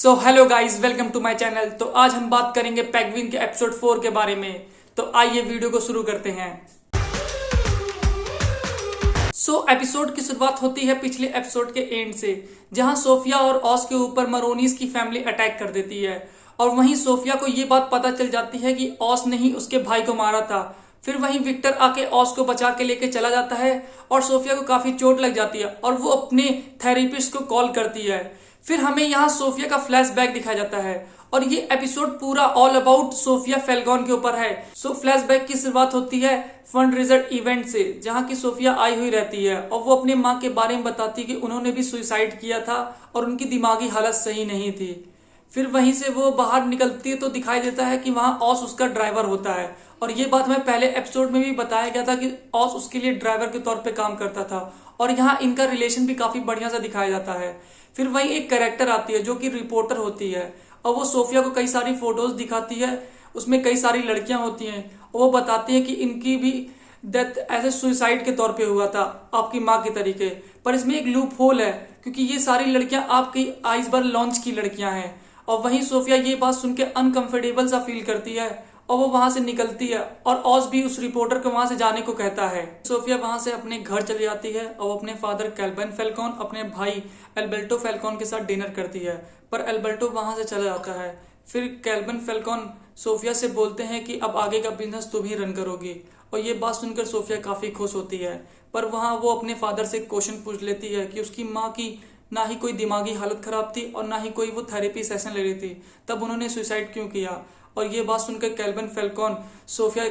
So hello guys, welcome to my channel. तो आज हम बात करेंगे पेंगुइन के एपिसोड 4 के बारे में। तो आइए वीडियो को शुरू करते हैं। एपिसोड की शुरुआत होती है पिछले एपिसोड के एंड से, जहां सोफिया और ऑस के ऊपर मरोनीज की फैमिली अटैक कर देती है। और वहीं सोफिया को ये बात पता चल जाती है कि ऑस ने ही उसके भाई को मारा था। फिर वहीं विक्टर आके ऑस को बचा के लेके चला जाता है और सोफिया को काफी चोट लग जाती है और वो अपने थेरेपिस्ट को कॉल करती है। फिर हमें यहाँ सोफिया का फ्लैशबैक दिखाया जाता है और ये एपिसोड पूरा ऑल अबाउट सोफिया फैल्कॉन के ऊपर है। फ्लैशबैक की शुरुआत होती है फंड रेजर इवेंट से, जहाँ की सोफिया आई हुई रहती है और वो अपने माँ के बारे में बताती है कि उन्होंने भी सुसाइड किया था और उनकी दिमागी हालत सही नहीं थी। फिर वहीं से वो बाहर निकलती है तो दिखाई देता है कि वहां ऑस उसका ड्राइवर होता है। और ये बात हमें पहले एपिसोड में भी बताया गया था कि ऑस उसके लिए ड्राइवर के तौर पे काम करता था और यहाँ इनका रिलेशन भी काफी बढ़िया से दिखाया जाता है। फिर वहीं एक कैरेक्टर आती है जो कि रिपोर्टर होती है और वो सोफिया को कई सारी फोटोज दिखाती है, उसमें कई सारी लड़कियां होती हैं और वो बताती है कि इनकी भी डेथ ऐसे सुसाइड के तौर पे हुआ था आपकी माँ के तरीके। पर इसमें एक लूप होल है क्योंकि ये सारी लड़कियां आपकी आइसबर्ग लॉन्च की लड़कियां हैं। और वहीं सोफिया ये बात सुन के अनकंफर्टेबल सा फील करती है और वो वहां से निकलती है और ऑस भी उस रिपोर्टर को वहां से जाने को कहता है। सोफिया वहां से अपने घर चली जाती है और अपने फादर कैल्विन फैल्कॉन अपने भाई एल्बर्टो फैल्कॉन के साथ डिनर करती है, पर एल्बर्टो वहां से चला जाता है। फिर कैल्विन फैल्कॉन सोफिया से बोलते हैं कि अब आगे का बिजनेस तुम ही रन करोगी और ये बात सुनकर सोफिया काफी खुश होती है। पर वहां वो अपने फादर से क्वेश्चन पूछ लेती है कि उसकी माँ की ना ही कोई दिमागी हालत खराब थी और ना ही कोई वो थेरेपी सेशन ले रही थी, तब उन्होंने सुसाइड क्यों किया। और ये बात सुनकर कैल्विन फैल्कॉन सोफिया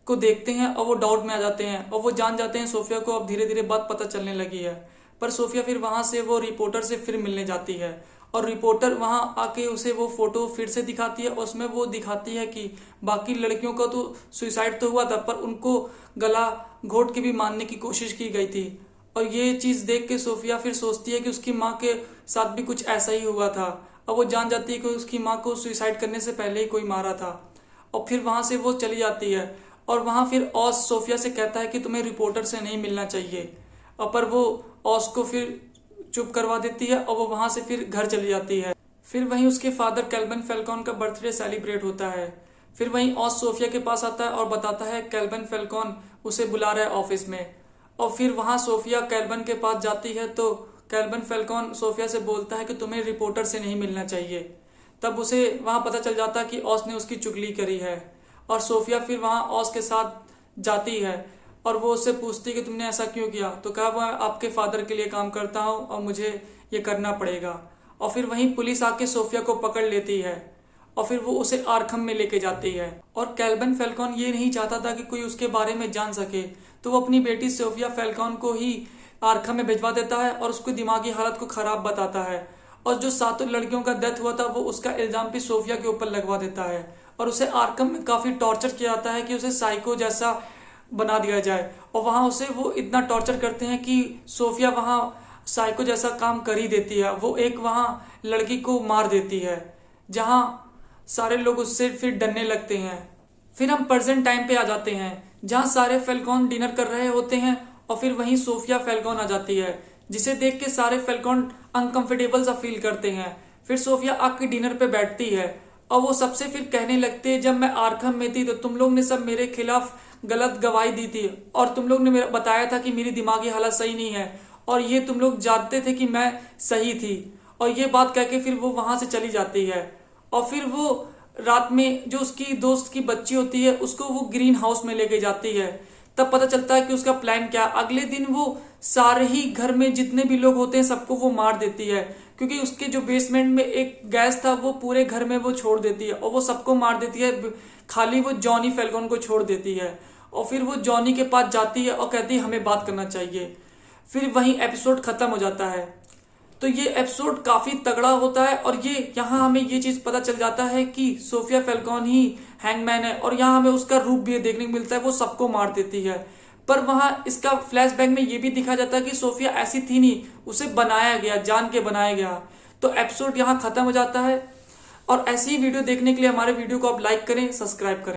को देखते हैं और वो डाउट में आ जाते हैं और वो जान जाते हैं सोफिया को अब धीरे धीरे बात पता चलने लगी है। पर सोफिया फिर वहां से वो रिपोर्टर से फिर मिलने जाती है और रिपोर्टर वहां आके उसे वो फोटो फिर से दिखाती है और उसमें वो दिखाती है कि बाकी लड़कियों का तो सुसाइड तो हुआ था पर उनको गला घोट के भी मारने की कोशिश की गई थी। और ये चीज देख के सोफिया फिर सोचती है कि उसकी माँ के साथ भी कुछ ऐसा ही हुआ था और वो जान जाती है कि उसकी माँ को सुसाइड करने से पहले ही कोई मारा था। और फिर वहां से वो चली जाती है और वहां फिर ऑस सोफिया से कहता है कि तुम्हें रिपोर्टर से नहीं मिलना चाहिए, और पर वो ऑस को फिर चुप करवा देती है और वो वहां से फिर घर चली जाती है। फिर वहीं उसके फादर कैल्विन फैल्कॉन का बर्थडे सेलिब्रेट होता है। फिर वहीं ऑस सोफिया के पास आता है और बताता है कैल्विन फैल्कॉन उसे बुला रहा है ऑफिस में। और फिर वहां सोफिया कैल्विन के पास जाती है तो कैल्विन फैल्कॉन सोफिया से बोलता है कि तुम्हें रिपोर्टर से नहीं मिलना चाहिए। तब उसे वहां पता चल जाता है कि ऑस ने उसकी चुगली करी है और सोफिया फिर वहां ऑस के साथ जाती है और वो उससे पूछती है कि तुमने ऐसा क्यों किया। तो कहा मैं आपके फादर के लिए काम करता हूँ और मुझे ये करना पड़ेगा। और फिर वहीं पुलिस आके सोफिया को पकड़ लेती है और फिर वो उसे आर्खम में लेके जाती है। और कैल्विन फैल्कॉन ये नहीं चाहता था कि कोई उसके बारे में जान सके, तो वो अपनी बेटी सोफिया फैल्कॉन को ही आर्खम में भिजवा देता है और उसको दिमागी हालत को खराब बताता है। और जो 7 लड़कियों का डेथ हुआ था वो उसका इल्जाम भी सोफिया के ऊपर लगवा देता है और उसे आर्खम में काफी टॉर्चर किया जाता है कि उसे साइको जैसा बना दिया जाए। और वहां उसे वो इतना टॉर्चर करते हैं कि सोफिया वहां साइको जैसा काम कर ही देती है। वो एक वहां लड़की को मार देती है, जहां सारे लोग उससे फिर डरने लगते हैं। फिर हम प्रेजेंट टाइम पे आ जाते हैं जहां सारे फैल्कॉन डिनर कर रहे होते हैं और फिर वहीं सोफिया फैल्कॉन आ जाती है, जिसे देख के सारे फैल्कॉन अनकंफर्टेबल सा फील करते हैं। फिर सोफिया आके डिनर पे बैठती है और वो सबसे फिर कहने लगते हैं जब मैं आर्खम में थी तो तुम लोग ने सब मेरे खिलाफ गलत गवाही दी थी और तुम लोग ने मेरा बताया था कि मेरी दिमागी हालत सही नहीं है और ये तुम लोग जानते थे कि मैं सही थी। और ये बात कह के फिर वो वहां से चली जाती है। और फिर वो रात में जो उसकी दोस्त की बच्ची होती है उसको वो ग्रीन हाउस में लेके जाती है। तब पता चलता है कि उसका प्लान क्या। अगले दिन वो सारे ही घर में जितने भी लोग होते हैं सबको वो मार देती है, क्योंकि उसके जो बेसमेंट में एक गैस था वो पूरे घर में वो छोड़ देती है और वो सबको मार देती है, खाली वो जॉनी फैल्कॉन को छोड़ देती है। और फिर वो जॉनी के पास जाती है और कहती है हमें बात करना चाहिए। फिर वहीं एपिसोड खत्म हो जाता है। तो ये एपिसोड काफी तगड़ा होता है और ये यहाँ हमें ये चीज पता चल जाता है कि सोफिया फैल्कॉन ही हैंगमैन है और यहाँ हमें उसका रूप भी देखने को मिलता है, वो सबको मार देती है। पर वहां इसका फ्लैशबैक में ये भी दिखा जाता है कि सोफिया ऐसी थी नहीं, उसे बनाया गया, जान के बनाया गया। तो एपिसोड यहाँ खत्म हो जाता है। और ऐसी ही वीडियो देखने के लिए हमारे वीडियो को आप लाइक करें, सब्सक्राइब करें।